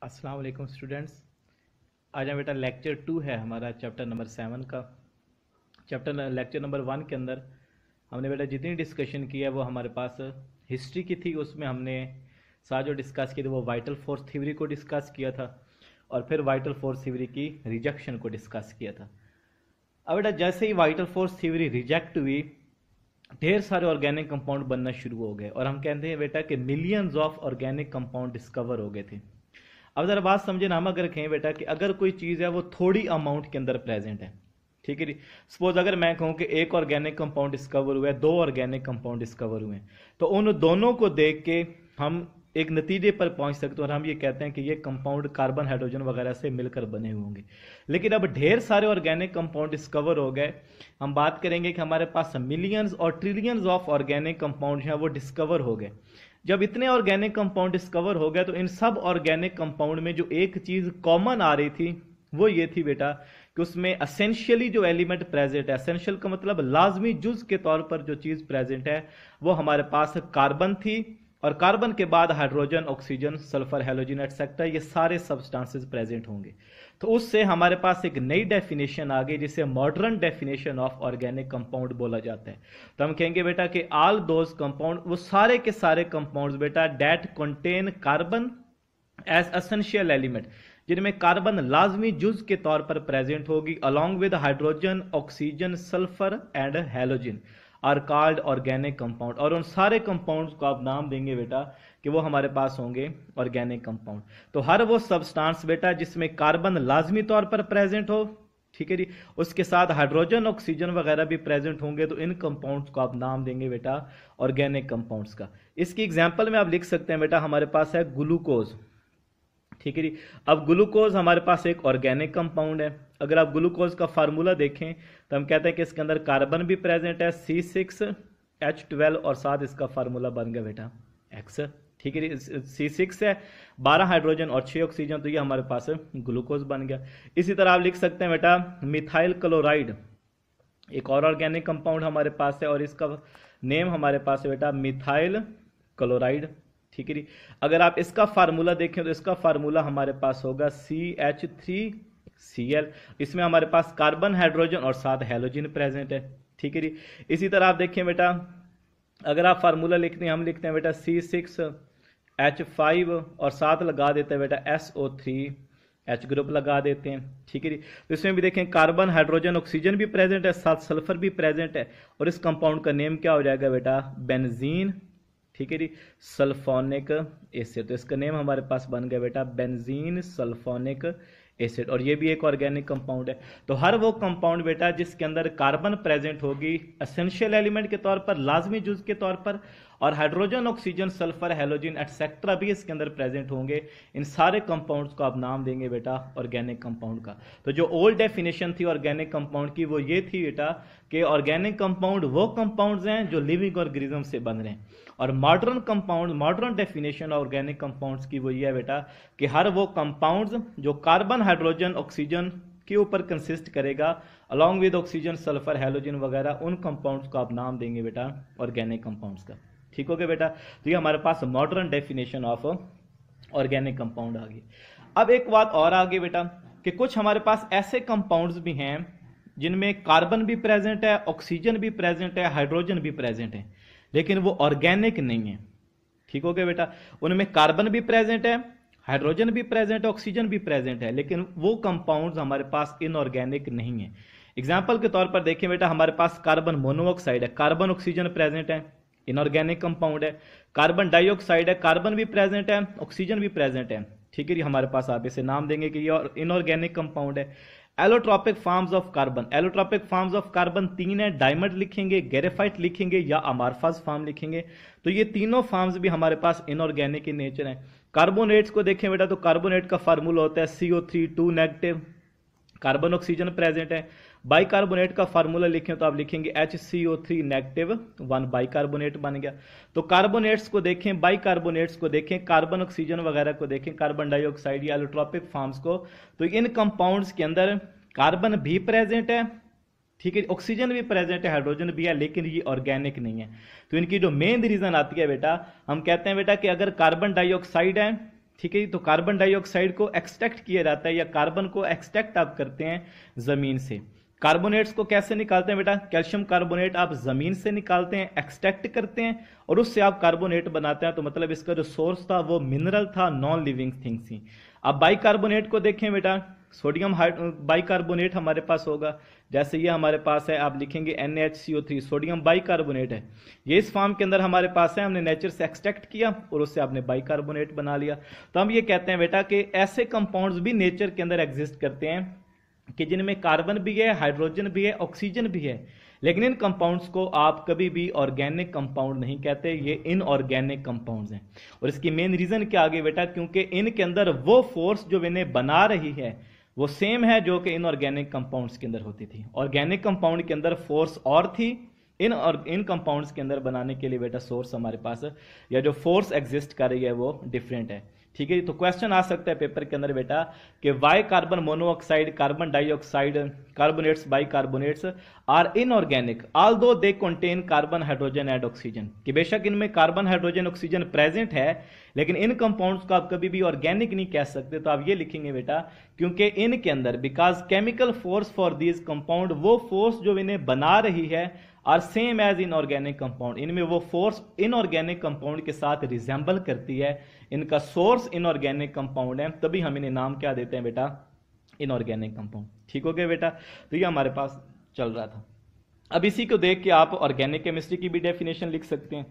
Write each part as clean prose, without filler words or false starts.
अस्सलाम वालेकुम स्टूडेंट्स। आज हम बेटा लेक्चर 2 है हमारा चैप्टर नंबर 7 का। लेक्चर नंबर 1 के अंदर हमने बेटा जितनी डिस्कशन की है वो हमारे पास हिस्ट्री की थी। उसमें हमने साथ जो डिस्कस किए थे वो वाइटल फोर्स थ्योरी को डिस्कस किया था और फिर वाइटल फोर्स थ्योरी की रिजेक्शन को डिस्कस किया था। अब बेटा जैसे ही वाइटल फोर्स थ्योरी रिजेक्ट हुई, ढेर सारे ऑर्गेनिक कंपाउंड बनना शुरू हो गए और हम कहते हैं बेटा कि millions of organic compound discover हो गए थे। अब जरा बात समझे ना, हम अगर कहें बेटा कि अगर कोई चीज़ है वो थोड़ी अमाउंट के अंदर प्रेजेंट है, ठीक है जी। सपोज अगर मैं कहूँ कि एक ऑर्गेनिक कंपाउंड डिस्कवर हुआ है, दो ऑर्गेनिक कंपाउंड डिस्कवर हुए हैं, तो उन दोनों को देख के हम एक नतीजे पर पहुंच सकते हैं और हम ये कहते हैं कि ये कंपाउंड कार्बन हाइड्रोजन वगैरह से मिलकर बने हुए होंगे। लेकिन अब ढेर सारे ऑर्गेनिक कंपाउंड डिस्कवर हो गए। हम बात करेंगे कि हमारे पास मिलियंस और ट्रिलियंस ऑफ ऑर्गेनिक कंपाउंड हैं वो डिस्कवर हो गए। जब इतने ऑर्गेनिक कंपाउंड डिस्कवर हो गए तो इन सब ऑर्गेनिक कंपाउंड में जो एक चीज कॉमन आ रही थी वो ये थी बेटा कि उसमें एसेंशियली जो एलिमेंट प्रेजेंट है, एसेंशियल का मतलब लाजमी जुज के तौर पर जो चीज प्रेजेंट है वो हमारे पास कार्बन थी और कार्बन के बाद hydrogen, oxygen, sulphur, halogen etcetera, ये सारे सब्सटेंसेस प्रेजेंट होंगे। तो उससे हमारे पास एक नई डेफिनेशन आ गई जिसे modern definition of organic compound बोला जाता है। तो हम कहेंगे बेटा कि ऑल दोज कंपाउंड, वो सारे के सारे कंपाउंड्स बेटा that contain carbon as essential element, जिनमें कार्बन लाजमी जुज के तौर पर प्रेजेंट होगी along with hydrogen, oxygen, sulphur and halogen are called organic compound. और उन सारे कंपाउंड्स को आप नाम देंगे बेटा कि वो हमारे पास होंगे ऑर्गेनिक कंपाउंड। तो हर वो सब्सटेंस बेटा जिसमें कार्बन लाजमी तौर पर प्रेजेंट हो, ठीक है जी, उसके साथ हाइड्रोजन, ऑक्सीजन वगैरह भी प्रेजेंट होंगे, तो इन कंपाउंड्स को आप नाम देंगे बेटा ऑर्गेनिक कंपाउंड्स का। इसकी एग्जांपल में आप लिख सकते हैं बेटा हमारे पास है ग्लूकोज, ठीक है जी। अब ग्लूकोज हमारे पास एक ऑर्गेनिक कंपाउंड है। अगर आप ग्लूकोज का फार्मूला देखें तो हम कहते हैं कि इसके अंदर कार्बन भी प्रेजेंट है C6H12 और साथ इसका फार्मूला बन गया बेटा X, ठीक है जी। C6 है, 12 हाइड्रोजन और 6 ऑक्सीजन, तो ये हमारे पास ग्लूकोज बन गया। इसी तरह आप लिख सकते हैं बेटा मिथाइल क्लोराइड, एक और ऑर्गेनिक कंपाउंड हमारे पास है और इसका नेम हमारे पास है बेटा मिथाइल क्लोराइड, ठीक है जी। अगर आप इसका फार्मूला देखें तो इसका फार्मूला हमारे पास होगा CH3Cl। इसमें हमारे पास कार्बन, हाइड्रोजन और साथ हैलोजन प्रेजेंट है, ठीक है जी। इसी तरह आप देखें बेटा, अगर आप फार्मूला लिखते हैं, हम लिखते हैं बेटा C6H5 और साथ लगा देते हैं बेटा SO3H ग्रुप लगा देते हैं, ठीक है जी। तो इसमें भी देखें कार्बन, हाइड्रोजन, ऑक्सीजन भी प्रेजेंट है, साथ सल्फर भी प्रेजेंट है और इस कंपाउंड का नेम क्या हो जाएगा बेटा बेंजीन, ठीक है जी, सल्फोनिक एसिड। तो इसका नेम हमारे पास बन गया बेटा बेंजीन सल्फोनिक एसिड और ये भी एक ऑर्गेनिक कंपाउंड है। तो हर वो कंपाउंड बेटा जिसके अंदर कार्बन प्रेजेंट होगी एसेंशियल एलिमेंट के तौर पर, लाजमी जुज के तौर पर, और hydrogen, oxygen, sulphur, halogen etcetera भी इसके अंदर प्रेजेंट होंगे, इन सारे कंपाउंड्स को आप नाम देंगे बेटा ऑर्गेनिक कंपाउंड का। तो जो ओल्ड डेफिनेशन थी ऑर्गेनिक कंपाउंड की वो ये थी बेटा कि ऑर्गेनिक कंपाउंड वो कंपाउंड्स हैं जो लिविंग ऑर्गेनिज्म से बन रहे हैं, और modern compound, modern definition organic compounds की वो ये है बेटा कि हर वो कंपाउंड्स जो कार्बन, हाइड्रोजन, ऑक्सीजन के ऊपर कंसिस्ट करेगा along with oxygen, sulphur, halogen वगैरह, उन कंपाउंड्स को आप नाम देंगे बेटा ऑर्गेनिक कंपाउंड्स का, ठीक हो गया बेटा। तो ये हमारे पास modern definition of organic compound आ गई। अब एक बात और आ गई बेटा कि कुछ हमारे पास ऐसे कंपाउंड्स भी हैं जिनमें कार्बन भी प्रेजेंट है, ऑक्सीजन भी प्रेजेंट है, हाइड्रोजन भी प्रेजेंट है, लेकिन वो ऑर्गेनिक नहीं है, ठीक हो गया बेटा। उनमें कार्बन भी प्रेजेंट है, हाइड्रोजन भी प्रेजेंट है, ऑक्सीजन भी प्रेजेंट है, लेकिन वो कंपाउंड्स हमारे पास इनऑर्गेनिक नहीं है। एग्जाम्पल के तौर पर देखें बेटा, हमारे पास कार्बन मोनोऑक्साइड है, कार्बन ऑक्सीजन प्रेजेंट है, इनऑर्गेनिक कंपाउंड है। कार्बन डाइऑक्साइड है, कार्बन भी प्रेजेंट है, ऑक्सीजन भी प्रेजेंट है, ठीक है जी। हमारे पास आप इसे नाम देंगे कि ये इनऑर्गेनिक कंपाउंड है। Allotropic forms of carbon, allotropic forms of carbon 3 है, डायमंड लिखेंगे, ग्रेफाइट लिखेंगे या अमार्फस फॉर्म लिखेंगे। तो ये तीनों फॉर्म्स भी हमारे पास इनऑर्गेनिक इन नेचर है। कार्बोनेट्स को देखें बेटा तो कार्बोनेट का फार्मूला होता है CO3 negative, carbon, oxygen present है। बाइकार्बोनेट का फार्मूला लिखें तो आप लिखेंगे HCO3 नेगेटिव 1, बाइकार्बोनेट बन गया। तो कार्बोनेट्स को देखें, बाइकार्बोनेट्स को देखें, कार्बन, ऑक्सीजन वगैरह को देखें, कार्बन डाइऑक्साइड या एलोट्रॉपिक फॉर्म्स को, तो इन कंपाउंड्स के अंदर कार्बन भी प्रेजेंट है, ठीक है, ऑक्सीजन भी प्रेजेंट है, हाइड्रोजन भी है, लेकिन ये ऑर्गेनिक नहीं है। तो इनकी जो मेन रीजन आती है बेटा, हम कहते हैं बेटा कि अगर कार्बन डाइऑक्साइड है, ठीक है, तो कार्बन डाइऑक्साइड को एक्सट्रैक्ट किया जाता है या कार्बन को एक्सट्रैक्ट आप करते हैं जमीन से। कार्बोनेट्स को कैसे निकालते हैं बेटा? कैल्शियम कार्बोनेट आप जमीन से निकालते हैं, एक्सट्रैक्ट करते हैं और उससे आप कार्बोनेट बनाते हैं। तो मतलब इसका जो सोर्स था वो मिनरल था, नॉन लिविंग थिंग्स थी। अब बाइकार्बोनेट को देखें बेटा, सोडियम बाइकार्बोनेट हमारे पास होगा, जैसे ये हमारे पास है, आप लिखेंगे NaHCO3, सोडियम बाइकार्बोनेट है। ये इस फॉर्म के अंदर हमारे पास है, हमने नेचर से एक्सट्रैक्ट किया और उससे आपने बाइकार्बोनेट बना लिया। तो हम ये कहते हैं बेटा कि ऐसे कंपाउंड्स भी नेचर के अंदर एग्जिस्ट करते हैं कि जिनमें कार्बन भी है, हाइड्रोजन भी है, ऑक्सीजन भी है, लेकिन इन कंपाउंड्स को आप कभी भी ऑर्गेनिक कंपाउंड नहीं कहते, ये इनऑर्गेनिक कंपाउंड्स हैं। और इसकी मेन रीजन क्या आगे बेटा? क्योंकि इनके अंदर वो फोर्स जो इन्हें बना रही है वो सेम है जो कि इनऑर्गेनिक कंपाउंड्स के अंदर होती थी। ऑर्गेनिक कंपाउंड के अंदर फोर्स और थी, इन कंपाउंड्स के अंदर बनाने के लिए बेटा सोर्स हमारे पास या जो फोर्स एग्जिस्ट कर रही है वो डिफरेंट है। ठीक है, तो क्वेश्चन आ सकता है पेपर के अंदर बेटा कि why carbon monoxide, carbon dioxide, carbonates, bicarbonates are inorganic although they contain carbon, hydrogen and oxygen. कि बेशक इनमें कार्बन, हाइड्रोजन, ऑक्सीजन प्रेजेंट है, लेकिन इन कंपाउंड्स को आप कभी भी ऑर्गेनिक नहीं कह सकते। तो आप ये लिखेंगे बेटा क्योंकि इनके अंदर because chemical force for this compound, वो फोर्स जो इन्हें बना रही है are same as inorganic compound, इनमें वो फोर्स इनऑर्गेनिक कंपाउंड के साथ रिजेंबल करती है, इनका सोर्स इनऑर्गेनिक कंपाउंड है, तभी हम इन्हें नाम क्या देते हैं बेटा? Inorganic compound. ठीक हो गया बेटा? तो ये हमारे पास चल रहा था। अब इसी को देख के आप ऑर्गेनिक केमिस्ट्री की भी डेफिनेशन लिख सकते हैं।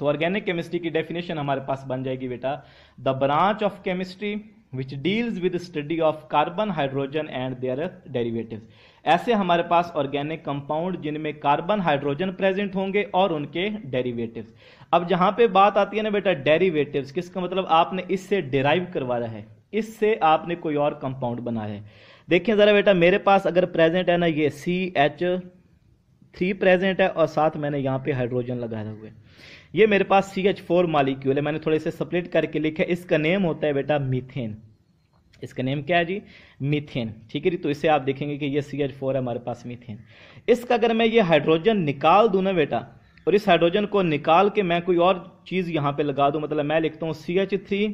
तो ऑर्गेनिक केमिस्ट्री की डेफिनेशन हमारे पास बन जाएगी बेटा, the branch of chemistry which deals with study of carbon, hydrogen and their derivatives. ऐसे हमारे पास ऑर्गेनिक कंपाउंड जिनमें कार्बन, हाइड्रोजन प्रेजेंट होंगे और उनके डेरिवेटिव्स। अब जहां पे बात आती है ना बेटा डेरिवेटिव्स, किसका मतलब? आपने इससे डिराइव करवाया है, इससे आपने कोई और कंपाउंड बनाया है। देखिए जरा बेटा, मेरे पास अगर प्रेजेंट है ना ये CH3 प्रेजेंट है और साथ मैंने यहां पे हाइड्रोजन लगाया हुआ है, ये मेरे पास CH4 मॉलिक्यूल है, मैंने थोड़े से स्प्लिट करके लिखा है, इसका नेम होता है बेटा मीथेन। इसका नेम क्या है जी? मीथेन। ठीक है जी, तो इसे आप देखेंगे कि ये CH4 है हमारे पास, मीथेन। इसका अगर मैं ये हाइड्रोजन निकाल दूं ना बेटा, और इस हाइड्रोजन को निकाल के मैं कोई और चीज यहां पे लगा दूं, मतलब मैं लिखता हूं CH3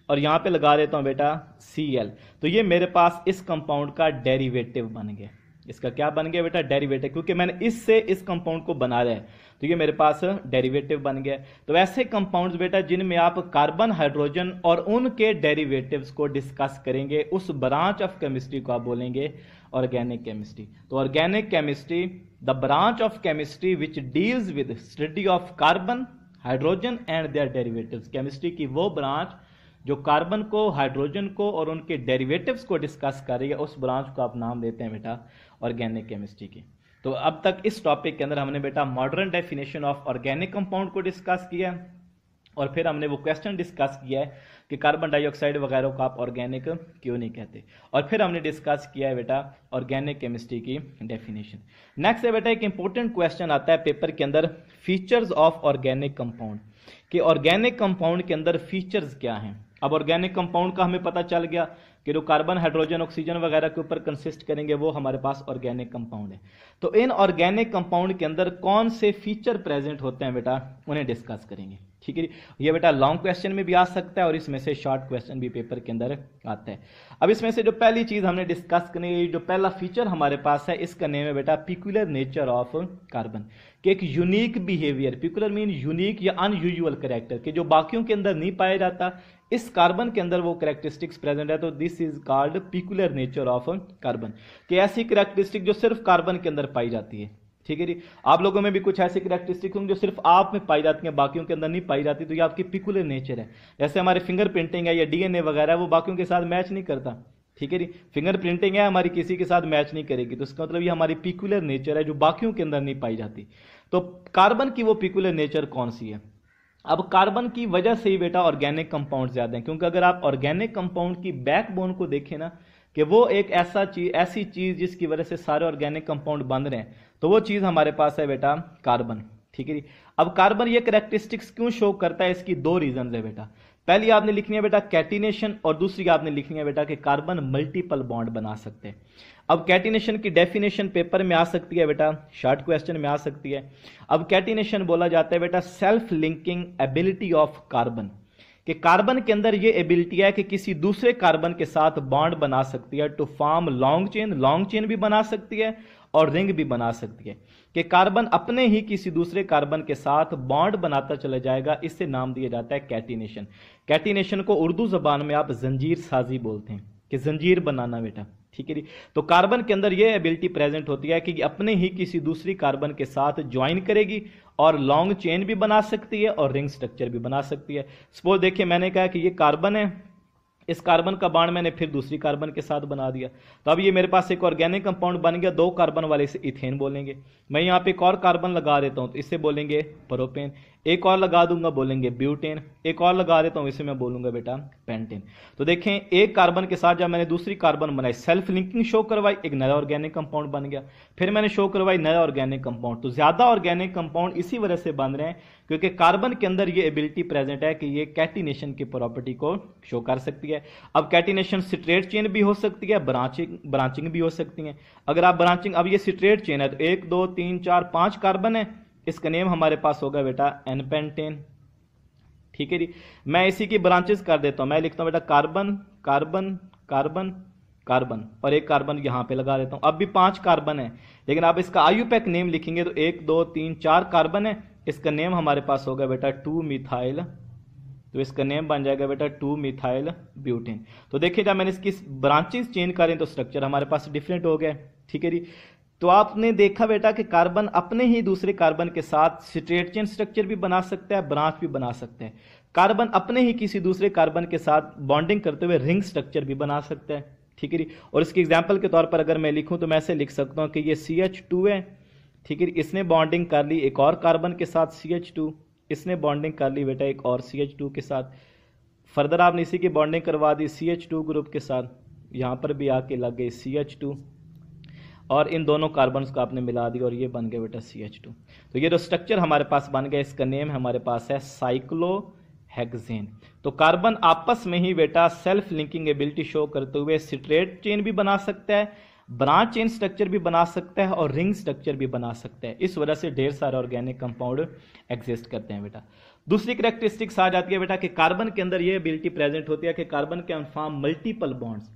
और यहां पे लगा देता हूं बेटा Cl, तो ये मेरे पास इस कंपाउंड का डेरिवेटिव बन गया। इसका क्या बन गया बेटा? डेरिवेटिव, क्योंकि मैंने इससे इस कंपाउंड को बनाया है, तो ये मेरे पास डेरिवेटिव बन गया। तो ऐसे कंपाउंड्स बेटा जिनमें आप कार्बन, हाइड्रोजन और उनके डेरिवेटिव्स को डिस्कस करेंगे, उस ब्रांच ऑफ केमिस्ट्री को आप बोलेंगे ऑर्गेनिक केमिस्ट्री। तो organic chemistry, the branch of chemistry which deals with study of carbon, hydrogen and their derivatives. Chemistry की वो ब्रांच जो कार्बन को, हाइड्रोजन को और उनके डेरिवेटिव्स को डिस्कस कर रही है, उस ब्रांच को आप नाम देते हैं बेटा ऑर्गेनिक केमिस्ट्री की। तो अब तक इस टॉपिक के अंदर हमने बेटा modern definition of organic compound को डिस्कस किया है, और फिर हमने वो क्वेश्चन डिस्कस किया है कि कार्बन डाइऑक्साइड वगैरह को आप ऑर्गेनिक क्यों नहीं कहते, और फिर हमने डिस्कस किया है बेटा ऑर्गेनिक केमिस्ट्री की डेफिनेशन। नेक्स्ट है बेटा एक इंपॉर्टेंट क्वेश्चन आता है पेपर के अंदर, फीचर्स ऑफ ऑर्गेनिक कंपाउंड, कि ऑर्गेनिक कंपाउंड के अंदर फीचर्स क्या हैं। अब ऑर्गेनिक कंपाउंड का हमें पता चल गया कि जो कार्बन, हाइड्रोजन, ऑक्सीजन वगैरह के ऊपर कंसिस्ट करेंगे वो हमारे पास ऑर्गेनिक कंपाउंड है। तो इन ऑर्गेनिक कंपाउंड के अंदर कौन से फीचर प्रेजेंट होते हैं बेटा, उन्हें डिस्कस करेंगे। ठीक है, ये बेटा लॉन्ग क्वेश्चन में भी आ सकता है और इसमें से शॉर्ट क्वेश्चन भी पेपर के अंदर आता है। अब इसमें से जो पहली चीज हमने डिस्कस करनी है, जो पहला फीचर हमारे पास है, इसका नेम है बेटा पिकुलर नेचर ऑफ कार्बन, कि एक unique behaviour, peculiar mean unique या अनयूजुअल कैरेक्टर, कि जो बाकियों के अंदर नहीं पाया जाता, इस कार्बन के अंदर वो कैरेक्टरिस्टिक्स प्रेजेंट है। तो this is called peculiar nature of carbon, कि ऐसी कैरेक्टरिस्टिक जो सिर्फ कार्बन के अंदर पाई जाती है। ठीक है जी, आप लोगों में भी कुछ ऐसी कैरेक्टरिस्टिक होंगी जो सिर्फ आप में पाई जाती हैं, बाकियों के अंदर नहीं पाई जाती, तो ये आपकी पिकुलर नेचर है। जैसे हमारे फिंगर प्रिंटिंग है या DNA वगैरह, वो बाकियों के साथ मैच नहीं करता। ठीक है जी, फिंगर प्रिंटिंग है हमारी किसी के साथ मैच नहीं करेगी, तो इसका मतलब ये हमारी पिकुलर नेचर है जो बाकियों के अंदर नहीं पाई जाती। तो कार्बन की वो पिकुलर नेचर कौन सी है? अब कार्बन की वजह से ही बेटा ऑर्गेनिक कंपाउंड ज्यादा है, क्योंकि अगर आप ऑर्गेनिक कंपाउंड की बैकबोन को देखें ना, कि वो एक ऐसी चीज जिसकी वजह से सारे ऑर्गेनिक कंपाउंड बन रहे हैं, तो वो चीज हमारे पास है बेटा कार्बन। ठीक है जी, अब कार्बन ये कैरेक्टरिस्टिक्स क्यों शो करता है, इसकी दो रीजन है बेटा। पहली आपने लिखनी है बेटा कैटिनेशन, और दूसरी आपने लिखनी है बेटा कि कार्बन मल्टीपल बॉन्ड बना सकते हैं। अब कैटिनेशन की डेफिनेशन पेपर में आ सकती है बेटा, शॉर्ट क्वेश्चन में आ सकती है। अब कैटिनेशन बोला जाता है बेटा self linking ability of carbon, कि कार्बन के अंदर ये एबिलिटी है कि किसी दूसरे कार्बन के साथ बॉन्ड बना सकती है टू फॉर्म लॉन्ग चेन भी बना सकती है और रिंग भी बना सकती है, कि कार्बन अपने ही किसी दूसरे कार्बन के साथ बॉन्ड बनाता चला जाएगा। इससे नाम दिया जाता है कैटिनेशन। कैटिनेशन को उर्दू जबान में आप जंजीर साजी बोलते हैं, कि जंजीर बनाना बेटा, ठीक है जी। तो कार्बन के अंदर यह एबिलिटी प्रेजेंट होती है कि अपने ही किसी दूसरी कार्बन के साथ ज्वाइन करेगी और लॉन्ग चेन भी बना सकती है और रिंग स्ट्रक्चर भी बना सकती है। सपोज देखिए, मैंने कहा कि ये कार्बन है, इस कार्बन का बॉन्ड मैंने फिर दूसरी कार्बन के साथ बना दिया, तो अब ये मेरे पास एक ऑर्गेनिक कंपाउंड बन गया। 2 कार्बन वाले इसे इथेन बोलेंगे। मैं यहाँ पे एक और कार्बन लगा देता हूँ तो इसे बोलेंगे प्रोपेन। एक और लगा दूंगा, बोलेंगे ब्यूटेन। एक और लगा देता हूँ, इसे मैं बोलूंगा बेटा पेंटेन। तो देखें, एक कार्बन के साथ जब मैंने दूसरी कार्बन बनाई, सेल्फ लिंकिंग शो करवाई, एक नया ऑर्गेनिक कंपाउंड बन गया। फिर मैंने शो करवाई नया ऑर्गेनिक कंपाउंड। तो ज्यादा ऑर्गेनिक कंपाउंड इसी वजह से बन रहे हैं क्योंकि कार्बन के अंदर ये एबिलिटी प्रेजेंट है कि ये कैटिनेशन की प्रॉपर्टी को शो कर सकती है। अब कैटिनेशन स्ट्रेट चेन भी हो सकती है, ब्रांचिंग भी हो सकती है। अगर आप ब्रांचिंग, अब ये स्ट्रेट चेन है तो 1 2 3 4 5 कार्बन है, इसका नेम हमारे पास होगा बेटा एन पेंटेन, ठीक है जी। मैं इसी की ब्रांचेस कर देता हूं, मैं लिखता हूं बेटा कार्बन कार्बन कार्बन कार्बन और एक कार्बन यहां पे लगा देता हूं। अब भी 5 कार्बन है, लेकिन आप इसका आयुपैक नेम लिखेंगे तो 1 2 3 4 कार्बन है, इसका नेम हमारे पास होगा बेटा 2 मिथाइल, तो इसका नेम बन जाएगा बेटा 2 मिथाइल ब्यूटेन। तो देखिए, जब मैंने इसकी ब्रांचेस चेंज करें तो स्ट्रक्चर हमारे पास डिफरेंट हो गया, ठीक है जी। तो आपने देखा बेटा कि कार्बन अपने ही दूसरे कार्बन के साथ स्ट्रेट चेन स्ट्रक्चर भी बना सकता है, ब्रांच भी बना सकता है। कार्बन अपने ही किसी दूसरे कार्बन के साथ बॉन्डिंग करते हुए रिंग स्ट्रक्चर भी बना सकता है, ठीक है जी। और इसके एग्जांपल के तौर पर अगर मैं लिखूं तो मैं ऐसे लिख सकता हूं कि ये CH2 है, ठीक है, इसने बॉन्डिंग कर ली एक और कार्बन के साथ CH2, इसने बॉन्डिंग कर ली बेटा एक और CH2 के साथ। फर्दर आपने इसी की बॉन्डिंग करवा दी CH2 ग्रुप के साथ, यहां पर भी आके लग गई CH2 और इन दोनों कार्बन को आपने मिला दिया और ये बन गया बेटा CH2। तो ये जो स्ट्रक्चर हमारे पास बन गया, इसका नेम हमारे पास है साइक्लोहेक्सेन। तो कार्बन आपस में ही बेटा सेल्फ लिंकिंग एबिलिटी शो करते हुए स्ट्रेट चेन भी बना सकता है, ब्रांच चेन स्ट्रक्चर भी बना सकता है और रिंग स्ट्रक्चर भी बना सकता है। इस वजह से ढेर सारे ऑर्गेनिक कंपाउंड एग्जिस्ट करते हैं बेटा। दूसरी कैरेक्टरिस्टिक्स आ जाती है बेटा कि कार्बन के अंदर ये एबिलिटी प्रेजेंट होती है कि carbon can form multiple bonds.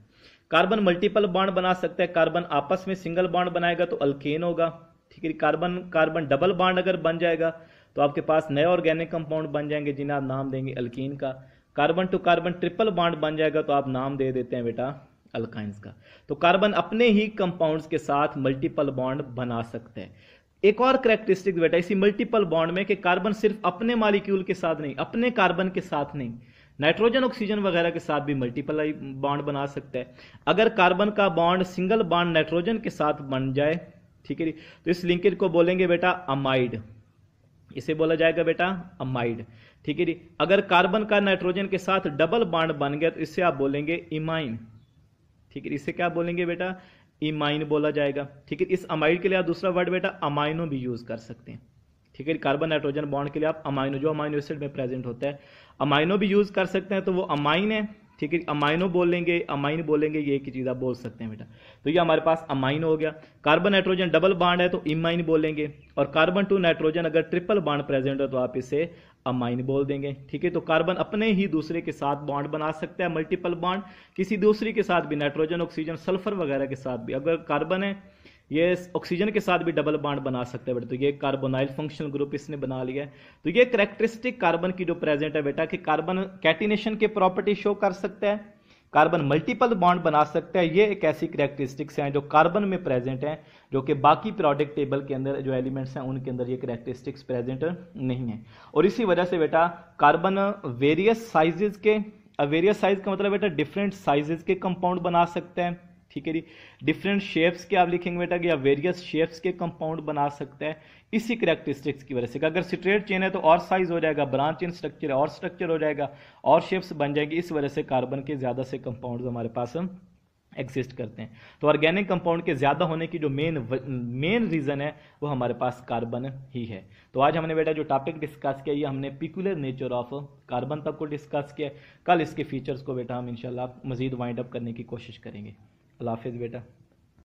Carbon multiple bond बना सकता है। कार्बन आपस में सिंगल बॉन्ड बनाएगा तो अल्केन होगा, ठीक है। कार्बन डबल बॉन्ड अगर बन जाएगा तो आपके पास नए ऑर्गेनिक कंपाउंड बन जाएंगे जिन्हें आप नाम देंगे अल्कीन का। Carbon to carbon triple bond बन जाएगा तो आप नाम दे देते हैं बेटा अल्काइंस का। तो कार्बन अपने ही कंपाउंड्स के साथ मल्टीपल बॉन्ड बना सकते हैं। एक और कैरेक्टरिस्टिक बेटा इसी मल्टीपल बॉन्ड में कि कार्बन सिर्फ अपने मॉलिक्यूल के साथ नहीं, अपने कार्बन के साथ नहीं, नाइट्रोजन ऑक्सीजन वगैरह के साथ भी मल्टीपल बॉन्ड बना सकता है। अगर कार्बन का बॉन्ड सिंगल बॉन्ड नाइट्रोजन के साथ बन जाए, ठीक है, तो इस लिंकेज को बोलेंगे बेटा अमाइड, इसे बोला जाएगा बेटा अमाइड, ठीक है जी। अगर कार्बन का नाइट्रोजन के साथ डबल बॉन्ड बन गया तो इससे आप बोलेंगे इमाइन, ठीक है। इसे क्या बोलेंगे बेटा इमाइन बोला जाएगा, ठीक है। इस अमाइड के लिए आप दूसरा वर्ड बेटा अमाइनो भी यूज कर सकते हैं, ठीक है। कार्बन नाइट्रोजन बॉन्ड के लिए आप अमाइनो, जो अमाइनो एसिड में प्रेजेंट होता है, अमाइनो भी यूज कर सकते हैं, तो वो अमाइन है, ठीक है। अमाइनो बोलेंगे, अमाइन बोलेंगे, ये एक ही चीज आप बोल सकते हैं बेटा। तो ये हमारे पास अमाइन हो गया। कार्बन नाइट्रोजन डबल बॉन्ड है तो इमाइन बोलेंगे, और कार्बन टू नाइट्रोजन अगर ट्रिपल बॉन्ड प्रेजेंट है तो आप इसे अमाइन बोल देंगे, ठीक है। तो कार्बन अपने ही दूसरे के साथ बॉन्ड बना सकता है मल्टीपल बॉन्ड, किसी दूसरी के साथ भी, नाइट्रोजन ऑक्सीजन सल्फर वगैरह के साथ भी। अगर कार्बन है ये ऑक्सीजन के साथ भी डबल बॉन्ड बना सकता है बेटा, तो ये कार्बोनाइल फंक्शनल ग्रुप इसने बना लिया है। तो ये कैरेक्टरिस्टिक कार्बन की जो प्रेजेंट है बेटा कि कार्बन कैटिनेशन के प्रॉपर्टी शो कर सकता है, कार्बन मल्टीपल बॉन्ड बना सकता है। ये एक ऐसी कैरेक्टरिस्टिक्स हैं जो कार्बन में प्रेजेंट हैं, जो कि बाकी पीरियोडिक टेबल के अंदर जो एलिमेंट्स हैं उनके अंदर ये कैरेक्टरिस्टिक्स प्रेजेंट नहीं है। और इसी वजह से बेटा कार्बन वेरियस साइजेस के, वेरियस साइज का मतलब बेटा डिफरेंट साइजेस के कंपाउंड बना सकता है, ठीक है जी। डिफरेंट शेप्स के आप लिखेंगे बेटा कि या वेरियस शेप्स के कंपाउंड बना सकता है, इसी कैरेक्टरिस्टिक्स की वजह से। अगर स्ट्रेट चेन है तो और साइज हो जाएगा, ब्रांच चेन स्ट्रक्चर है और स्ट्रक्चर हो जाएगा, और शेप्स बन जाएगी। इस वजह से कार्बन के ज्यादा से कंपाउंड हमारे पास एग्जिस्ट करते हैं। तो ऑर्गेनिक कंपाउंड के ज्यादा होने की जो मेन रीजन है वो हमारे पास कार्बन ही है। तो आज हमने बेटा जो टॉपिक डिस्कस किया, ये हमने पिकुलर नेचर ऑफ कार्बन तक को डिस्कस किया। कल इसके फीचर्स को बेटा हम इंशाल्लाह मजीद वाइंड अप करने की कोशिश करेंगे। अल्लाह हाफिज़ बेटा।